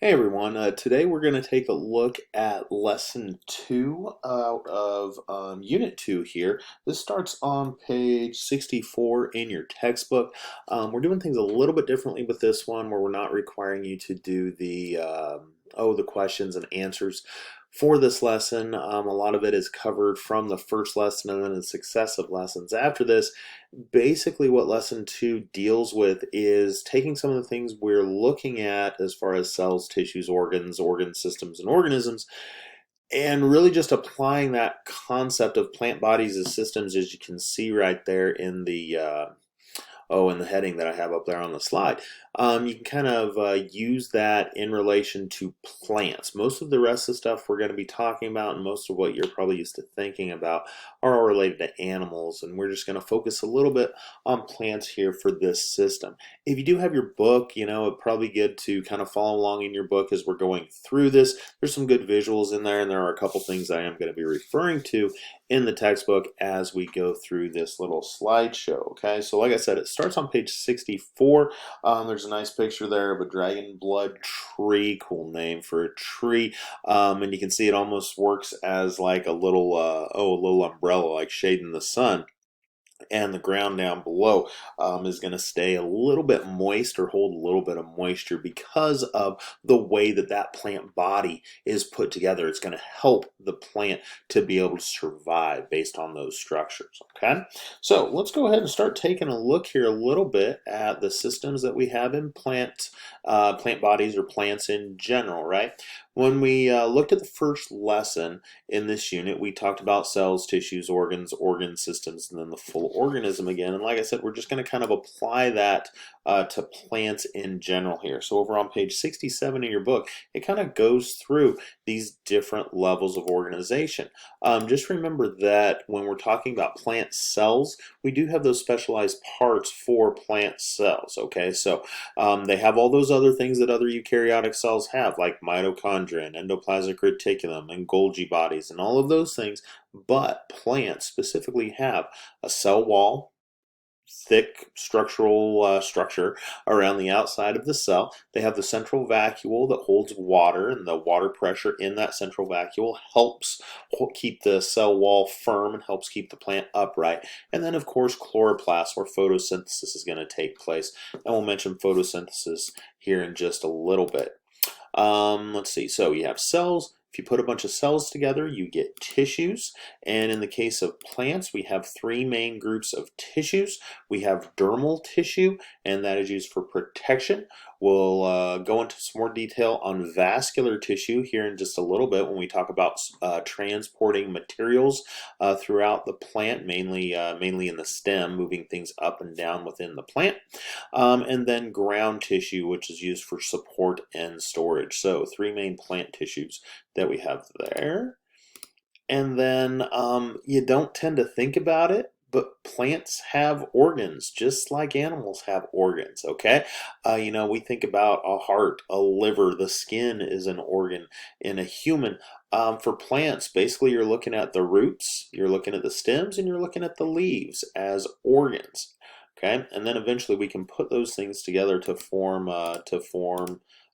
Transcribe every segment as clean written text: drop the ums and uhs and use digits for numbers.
Hey everyone, today we're going to take a look at lesson 2 out of unit 2 here. This starts on page 64 in your textbook. We're doing things a little bit differently with this one where we're not requiring you to do the questions and answers for this lesson. A lot of it is covered from the first lesson and then the successive lessons after this. Basically, what lesson 2 deals with is taking some of the things we're looking at as far as cells, tissues, organs, organ systems, and organisms, and really just applying that concept of plant bodies as systems, as you can see right there in the heading that I have up there on the slide. You can kind of use that in relation to plants. Most of the rest of the stuff we're going to be talking about, and most of what you're probably used to thinking about, are all related to animals, and we're just going to focus a little bit on plants here for this system. If you do have your book, it'd probably be good to kind of follow along in your book as we're going through this. There's some good visuals in there, and there are a couple things I am going to be referring to in the textbook as we go through this little slideshow. Okay, so like I said, it starts on page 64. There's a nice picture there of a dragon blood tree. Cool name for a tree. And you can see it almost works as like a little umbrella, like shading the sun. And the ground down below is going to stay a little bit moist or hold a little bit of moisture because of the way that that plant body is put together. It's going to help the plant to be able to survive based on those structures. Okay, so let's go ahead and start taking a look here a little bit at the systems that we have in plant bodies or plants in general, right? When we looked at the first lesson in this unit, we talked about cells, tissues, organs, organ systems, and then the full organism again. And like I said, we're just going to kind of apply that to plants in general here. So over on page 67 of your book, it kind of goes through these different levels of organization. Just remember that when we're talking about plant cells, we do have those specialized parts for plant cells, okay? So they have all those other things that other eukaryotic cells have, like mitochondria and endoplasmic reticulum and Golgi bodies and all of those things, but plants specifically have a cell wall, thick structural structure around the outside of the cell. They have the central vacuole that holds water, and the water pressure in that central vacuole helps keep the cell wall firm and helps keep the plant upright. And then, of course, chloroplast, where photosynthesis is going to take place. And we'll mention photosynthesis here in just a little bit. Let's see, so you have cells. If you put a bunch of cells together, you get tissues. And in the case of plants, we have three main groups of tissues. We have dermal tissue, and that is used for protection. We'll go into some more detail on vascular tissue here in just a little bit when we talk about transporting materials throughout the plant, mainly in the stem, moving things up and down within the plant. And then ground tissue, which is used for support and storage. So three main plant tissues that we have there. And then you don't tend to think about it, but plants have organs just like animals have organs, okay? We think about a heart, a liver, the skin is an organ in a human. For plants, basically you're looking at the roots, you're looking at the stems, and you're looking at the leaves as organs. Okay, and then eventually we can put those things together to form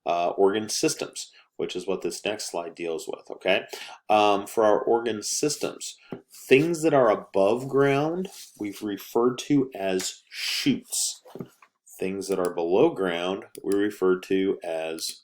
organ systems, which is what this next slide deals with. Okay, for our organ systems, things that are above ground we've referred to as shoots. Things that are below ground we refer to as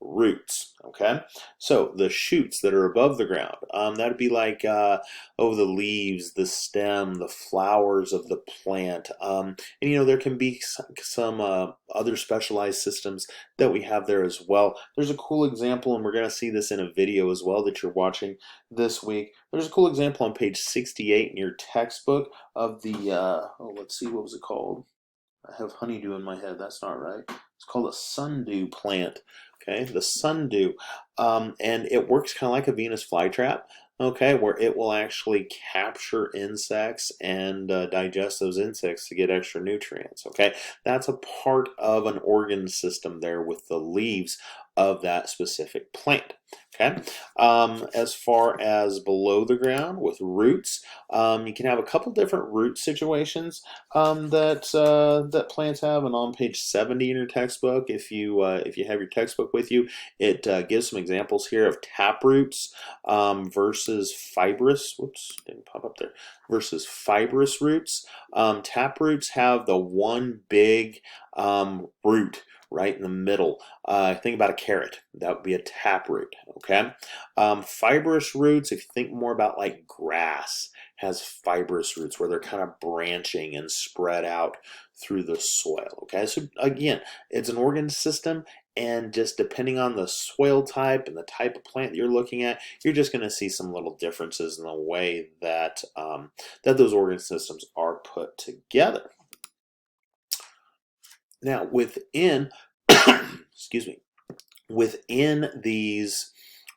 roots. Okay, so the shoots that are above the ground, that'd be like the leaves, the stem, the flowers of the plant, and there can be some other specialized systems that we have there as well. There's a cool example, and we're going to see this in a video as well that you're watching this week. There's a cool example on page 68 in your textbook of the let's see, what was it called? I have honeydew in my head. That's not right. It's called a sundew plant. Okay, the sundew, and it works kind of like a Venus flytrap. Okay, where it will actually capture insects and digest those insects to get extra nutrients. Okay, that's a part of an organ system there with the leaves of that specific plant. Okay. As far as below the ground with roots, you can have a couple different root situations that plants have. And on page 70 in your textbook, if you have your textbook with you, it gives some examples here of tap roots versus fibrous. Whoops, didn't pop up there. Versus fibrous roots. Tap roots have the one big root right in the middle. Think about a carrot. That would be a taproot, okay? Fibrous roots, if you think more about like grass, has fibrous roots where they're kind of branching and spread out through the soil, okay? So again, it's an organ system, and just depending on the soil type and the type of plant that you're looking at, you're just going to see some little differences in the way that, that those organ systems are put together. Now, within, excuse me, within these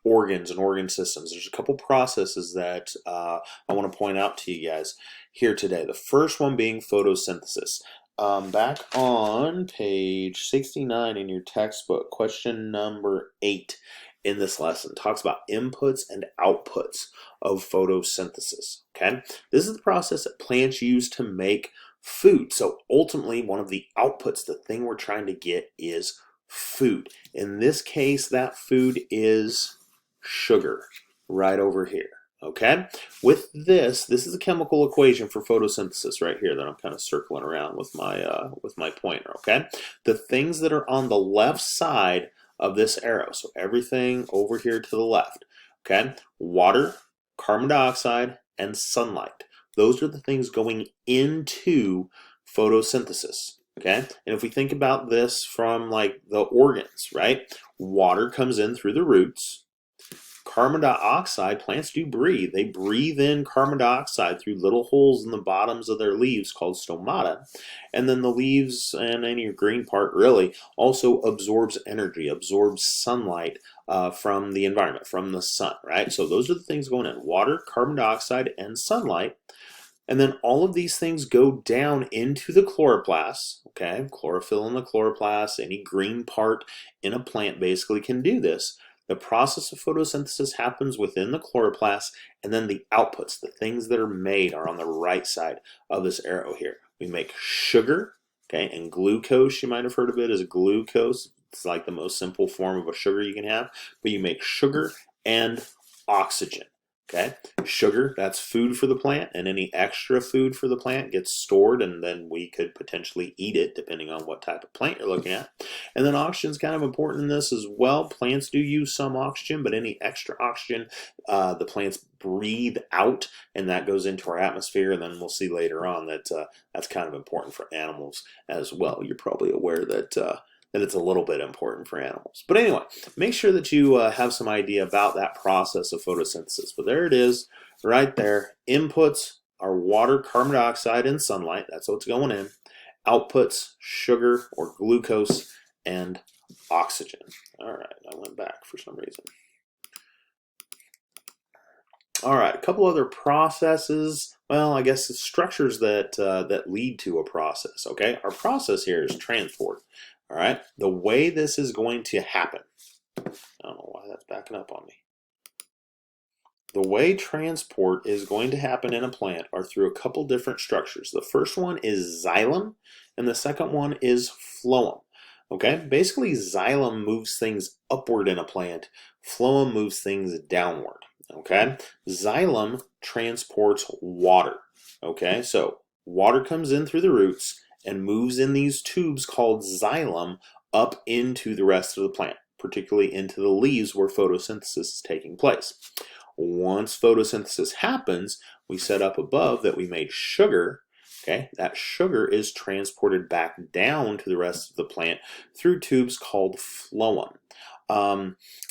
organs and organ systems, there's a couple processes that I want to point out to you guys here today. The first one being photosynthesis. Back on page 69 in your textbook, question number 8 in this lesson talks about inputs and outputs of photosynthesis. Okay, this is the process that plants use to make food. So ultimately, one of the outputs, the thing we're trying to get, is food. In this case, that food is sugar right over here. Okay, with this is a chemical equation for photosynthesis right here that I'm kind of circling around with my pointer. Okay, the things that are on the left side of this arrow, so everything over here to the left, okay, water, carbon dioxide, and sunlight. Those are the things going into photosynthesis, okay? And if we think about this from like the organs, right? Water comes in through the roots. Carbon dioxide, plants do breathe. They breathe in carbon dioxide through little holes in the bottoms of their leaves called stomata. And then the leaves and any green part really also absorbs energy, absorbs sunlight from the environment, from the sun, right? So those are the things going in: water, carbon dioxide, and sunlight. And then all of these things go down into the chloroplast, okay? Chlorophyll in the chloroplast, any green part in a plant basically can do this. The process of photosynthesis happens within the chloroplast, and then the outputs, the things that are made, are on the right side of this arrow here. We make sugar, okay, and glucose, you might have heard of it as glucose. It's like the most simple form of a sugar you can have, but you make sugar and oxygen. Okay, sugar, that's food for the plant, and any extra food for the plant gets stored, and then we could potentially eat it depending on what type of plant you're looking at. And then oxygen is kind of important in this as well. Plants do use some oxygen, but any extra oxygen the plants breathe out, and that goes into our atmosphere. And then we'll see later on that that's kind of important for animals as well. You're probably aware that it's a little bit important for animals. But anyway, make sure that you have some idea about that process of photosynthesis. But there it is, right there. Inputs are water, carbon dioxide, and sunlight. That's what's going in. Outputs, sugar or glucose, and oxygen. All right, I went back for some reason. All right, a couple other processes. Well, I guess it's structures that lead to a process. Okay, our process here is transport. All right, the way this is going to happen, I don't know why that's backing up on me. The way transport is going to happen in a plant are through a couple different structures. The first one is xylem, and the second one is phloem. Okay, basically xylem moves things upward in a plant, phloem moves things downward. Okay, xylem transports water. Okay, so water comes in through the roots and moves in these tubes called xylem up into the rest of the plant, particularly into the leaves where photosynthesis is taking place. Once photosynthesis happens, we said up above that we made sugar. Okay, that sugar is transported back down to the rest of the plant through tubes called phloem.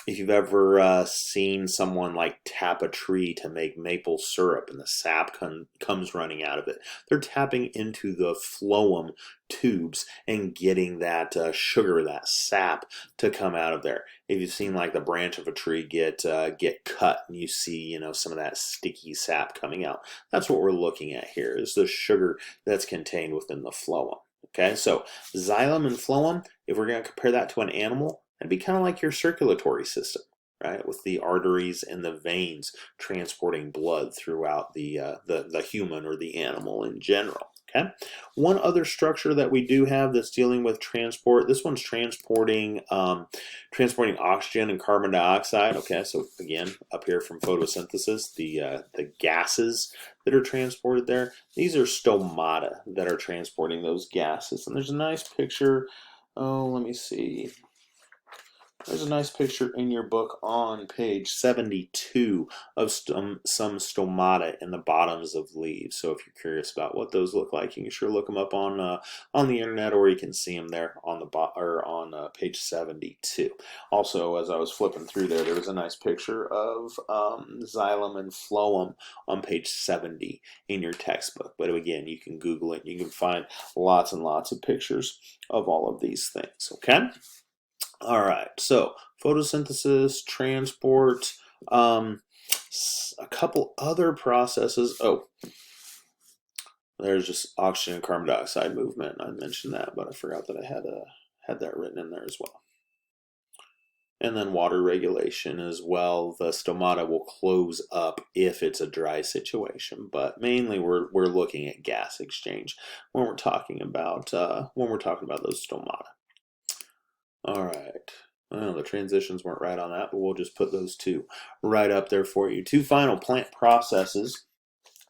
If you've ever seen someone like tap a tree to make maple syrup and the sap comes running out of it, they're tapping into the phloem tubes and getting that sugar, that sap, to come out of there. If you've seen like the branch of a tree get cut and you see some of that sticky sap coming out, that's what we're looking at here, is the sugar that's contained within the phloem. Okay, so xylem and phloem, if we're going to compare that to an animal, That'd be kind of like your circulatory system, right? With the arteries and the veins transporting blood throughout the human or the animal in general. Okay. One other structure that we do have that's dealing with transport. This one's transporting oxygen and carbon dioxide. Okay, so again, up here from photosynthesis, the gases that are transported there. These are stomata that are transporting those gases. And there's a nice picture. Oh, let me see. There's a nice picture in your book on page 72 of some stomata in the bottoms of leaves. So if you're curious about what those look like, you can sure look them up on the internet, or you can see them there on page 72. Also, as I was flipping through there was a nice picture of xylem and phloem on page 70 in your textbook. But again, you can Google it. You can find lots and lots of pictures of all of these things. Okay. All right, so photosynthesis, transport, a couple other processes. Oh, there's just oxygen and carbon dioxide movement. I mentioned that, but I forgot that I had that written in there as well. And then water regulation as well. The stomata will close up if it's a dry situation, but mainly we're looking at gas exchange when we're talking about those stomata. All right. Well, the transitions weren't right on that, but we'll just put those two right up there for you. Two final plant processes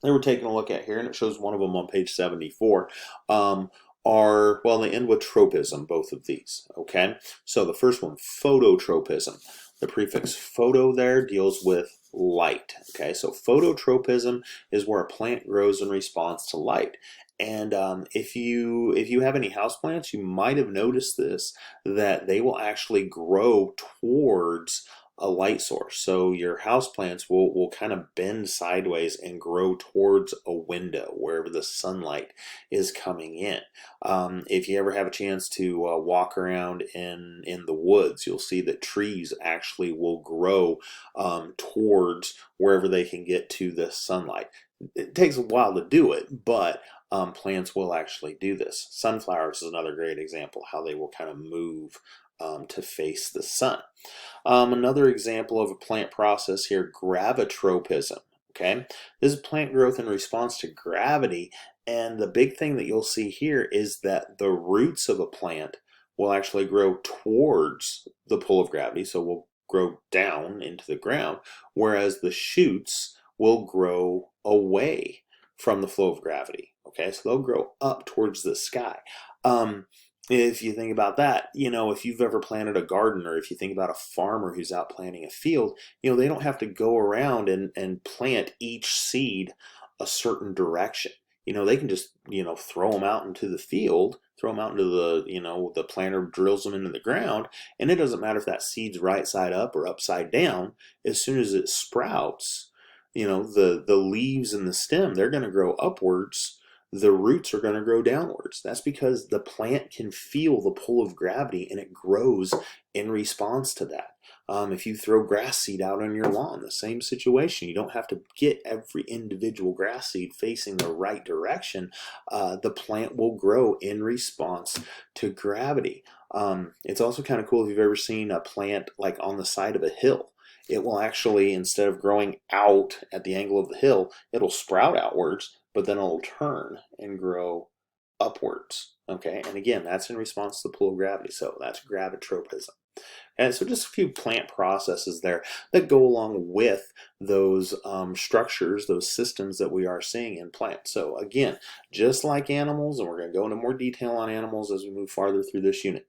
that we're taking a look at here, and it shows one of them on page 74, they end with tropism, both of these, okay? So the first one, phototropism. The prefix photo there deals with light, okay? So phototropism is where a plant grows in response to light. And if you have any houseplants, you might have noticed this, that they will actually grow towards a light source. So your houseplants will kind of bend sideways and grow towards a window wherever the sunlight is coming in. If you ever have a chance to walk around in the woods, you'll see that trees actually will grow towards wherever they can get to the sunlight. It takes a while to do it, but plants will actually do this. Sunflowers is another great example, how they will kind of move to face the sun. Another example of a plant process here, gravitropism. Okay, this is plant growth in response to gravity, and the big thing that you'll see here is that the roots of a plant will actually grow towards the pull of gravity, so will grow down into the ground, whereas the shoots will grow away from the flow of gravity. Okay, so they'll grow up towards the sky. If you think about that, if you've ever planted a garden, or if you think about a farmer who's out planting a field, they don't have to go around and plant each seed a certain direction. They can just, throw them out into the field, throw them out into the planter drills them into the ground, and it doesn't matter if that seed's right side up or upside down. As soon as it sprouts, the leaves and the stem, they're going to grow upwards. The roots are going to grow downwards. That's because the plant can feel the pull of gravity, and it grows in response to that. If you throw grass seed out on your lawn, the same situation. You don't have to get every individual grass seed facing the right direction. The plant will grow in response to gravity. It's also kind of cool if you've ever seen a plant like on the side of a hill. It will actually, instead of growing out at the angle of the hill, it'll sprout outwards, but then it'll turn and grow upwards. Okay, and again, that's in response to the pull of gravity. So that's gravitropism. And so just a few plant processes there that go along with those structures, those systems that we are seeing in plants. So again, just like animals, and we're going to go into more detail on animals as we move farther through this unit.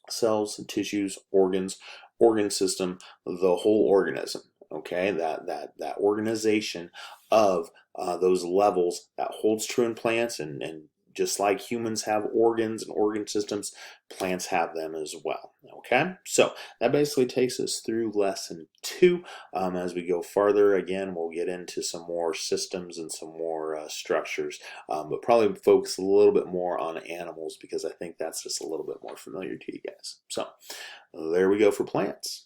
Cells, tissues, organs, organ system, the whole organism. Okay, that organization of those levels, that holds true in plants, and just like humans have organs and organ systems, plants have them as well. Okay, so that basically takes us through lesson 2. As we go farther, again, we'll get into some more systems and some more structures, but probably focus a little bit more on animals, because I think that's just a little bit more familiar to you guys. So there we go for plants.